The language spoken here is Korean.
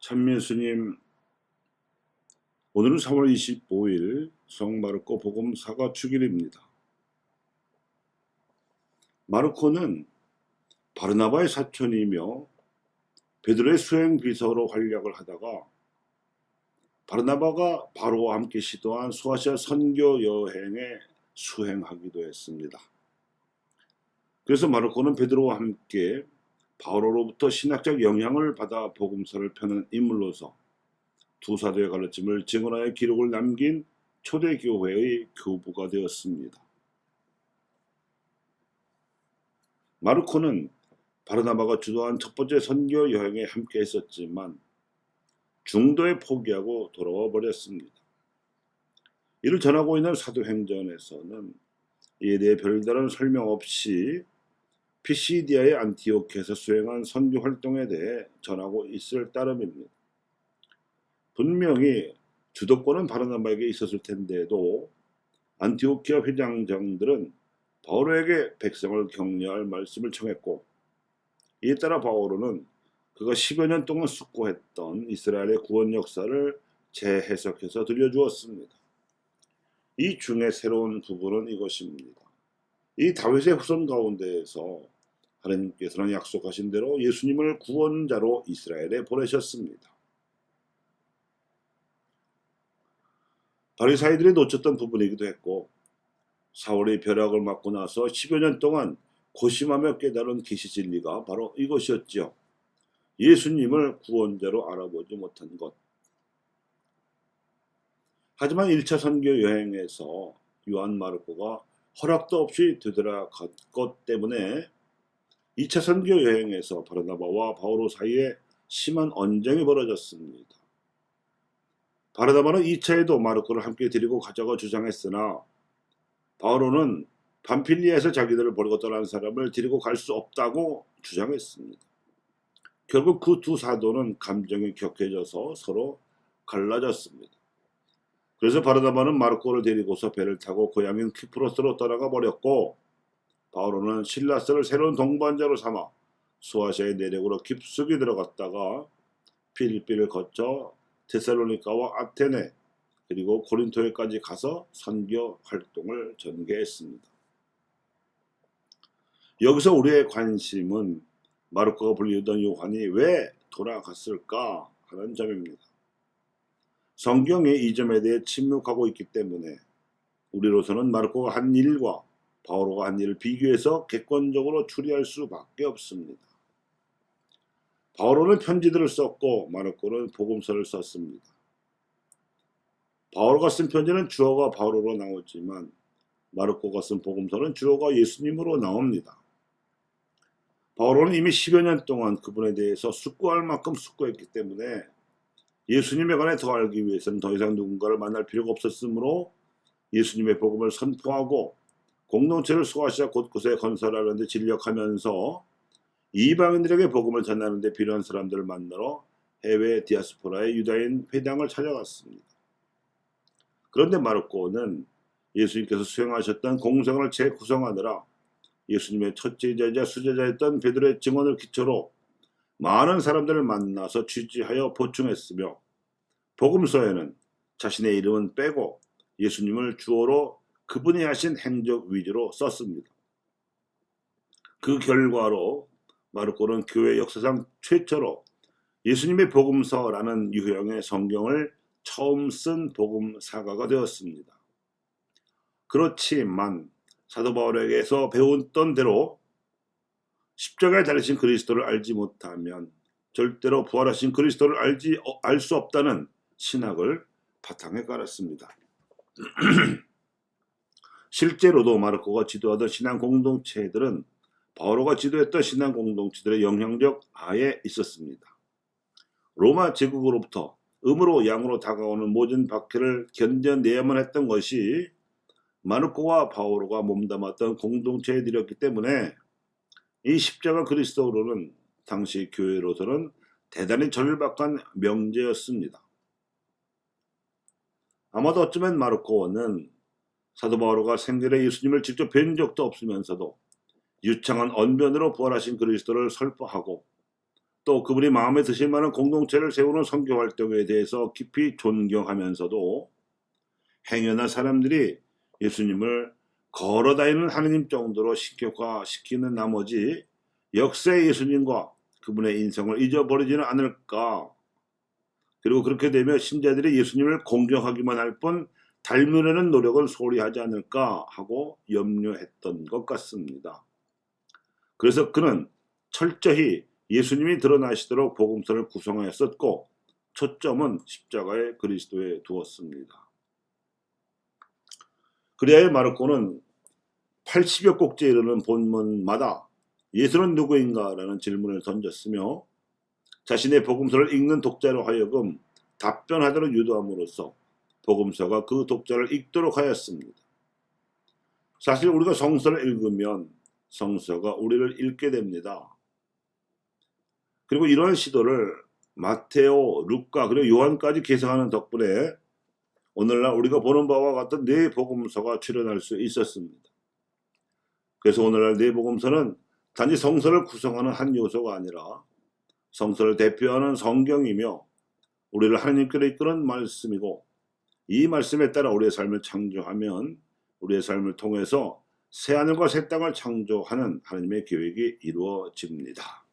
참예수님, 오늘은 3월 25일 성마르코 복음사가 주길입니다. 마르코는 바르나바의 사촌이며 베드로의 수행 비서로 활약을 하다가 바르나바가 바로와 함께 시도한 소아시아 선교 여행에 수행하기도 했습니다. 그래서 마르코는 베드로와 함께 바오로로부터 신학적 영향을 받아 복음서를 펴는 인물로서 두 사도의 가르침을 증언하여 기록을 남긴 초대교회의 교부가 되었습니다. 마르코는 바르나바가 주도한 첫 번째 선교 여행에 함께 했었지만 중도에 포기하고 돌아와 버렸습니다. 이를 전하고 있는 사도행전에서는 이에 대해 별다른 설명 없이 피시디아의 안티오키에서 수행한 선교 활동에 대해 전하고 있을 따름입니다. 분명히 주도권은 바르나바에게 있었을 텐데도 안티오키아 회장장들은 바오로에게 백성을 격려할 말씀을 청했고, 이에 따라 바오로는 그가 10여 년 동안 숙고했던 이스라엘의 구원 역사를 재해석해서 들려주었습니다. 이 중에 새로운 부분은 이것입니다. 이 다윗의 후손 가운데에서 하나님께서는 약속하신 대로 예수님을 구원자로 이스라엘에 보내셨습니다. 바리사이들이 놓쳤던 부분이기도 했고, 사울의 벼락을 맞고 나서 10여 년 동안 고심하며 깨달은 계시 진리가 바로 이것이었지요. 예수님을 구원자로 알아보지 못한 것. 하지만 1차 선교 여행에서 요한 마르코가 허락도 없이 되돌아간 것 때문에 2차 선교 여행에서 바르나바와 바오로 사이에 심한 언쟁이 벌어졌습니다. 바르나바는 2차에도 마르코를 함께 데리고 가자고 주장했으나 바오로는 밤필리에서 자기들을 버리고 떠난 사람을 데리고 갈 수 없다고 주장했습니다. 결국 그 두 사도는 감정이 격해져서 서로 갈라졌습니다. 그래서 바르나바는 마르코를 데리고서 배를 타고 고향인 키프로스로 떠나가 버렸고, 바오로는 실라스를 새로운 동반자로 삼아 소아시아의 내륙으로 깊숙이 들어갔다가 필리핀을 거쳐 데살로니카와 아테네 그리고 고린토에까지 가서 선교 활동을 전개했습니다. 여기서 우리의 관심은 마르코가 불리던 요한이 왜 돌아갔을까 하는 점입니다. 성경에 이 점에 대해 침묵하고 있기 때문에 우리로서는 마르코가 한 일과 바오로가 한 일을 비교해서 객관적으로 추리할 수밖에 없습니다. 바오로는 편지들을 썼고 마르코는 복음서를 썼습니다. 바오로가 쓴 편지는 주어가 바오로로 나오지만 마르코가 쓴 복음서는 주어가 예수님으로 나옵니다. 바오로는 이미 10여 년 동안 그분에 대해서 숙고할 만큼 숙고했기 때문에 예수님에 관해 더 알기 위해서는 더 이상 누군가를 만날 필요가 없었으므로 예수님의 복음을 선포하고 공동체를 소아시아 곳곳에 건설하는 데 진력하면서 이방인들에게 복음을 전하는 데 필요한 사람들을 만나러 해외 디아스포라의 유다인 회당을 찾아갔습니다. 그런데 마르코는 예수님께서 수행하셨던 공생을 재구성하느라 예수님의 첫째 제자 수제자였던 베드로의 증언을 기초로 많은 사람들을 만나서 취지하여 보충했으며, 복음서에는 자신의 이름은 빼고 예수님을 주어로 그분이 하신 행적 위주로 썼습니다. 그 결과로 마르코는 교회 역사상 최초로 예수님의 복음서라는 유형의 성경을 처음 쓴 복음사가가 되었습니다. 그렇지만 사도 바울에게서 배웠던 대로 십자가에 달리신 그리스도를 알지 못하면 절대로 부활하신 그리스도를 알 수 없다는 신학을 바탕에 깔았습니다. 실제로도 마르코가 지도하던 신앙 공동체들은 바오로가 지도했던 신앙 공동체들의 영향력 하에 있었습니다. 로마 제국으로부터 음으로 양으로 다가오는 모든 박해를 견뎌내야만 했던 것이 마르코와 바오로가 몸담았던 공동체의 일이었기 때문에 이 십자가 그리스도로는 당시 교회로서는 대단히 절박한 명제였습니다. 아마도 어쩌면 마르코는 사도 바오로가 생전에 예수님을 직접 뵌 적도 없으면서도 유창한 언변으로 부활하신 그리스도를 설파하고 또 그분이 마음에 드실 만한 공동체를 세우는 선교 활동에 대해서 깊이 존경하면서도 행여나 사람들이 예수님을 걸어다니는 하느님 정도로 신격화시키는 나머지 역사의 예수님과 그분의 인성을 잊어버리지는 않을까. 그리고 그렇게 되면 신자들이 예수님을 공경하기만 할 뿐 닮으려는 노력은 소홀히 하지 않을까 하고 염려했던 것 같습니다. 그래서 그는 철저히 예수님이 드러나시도록 복음서를 구성하였었고 초점은 십자가의 그리스도에 두었습니다. 그리하여 마르코는 80여 곡지에 이르는 본문마다 예수는 누구인가? 라는 질문을 던졌으며 자신의 복음서를 읽는 독자로 하여금 답변하도록 유도함으로써 복음서가 그 독자를 읽도록 하였습니다. 사실 우리가 성서를 읽으면 성서가 우리를 읽게 됩니다. 그리고 이러한 시도를 마테오, 루카 그리고 요한까지 개성하는 덕분에 오늘날 우리가 보는 바와 같은 네 복음서가 출현할 수 있었습니다. 그래서 오늘날 네 복음서는 단지 성서를 구성하는 한 요소가 아니라 성서를 대표하는 성경이며 우리를 하나님께로 이끄는 말씀이고 이 말씀에 따라 우리의 삶을 창조하면 우리의 삶을 통해서 새하늘과 새 땅을 창조하는 하나님의 계획이 이루어집니다.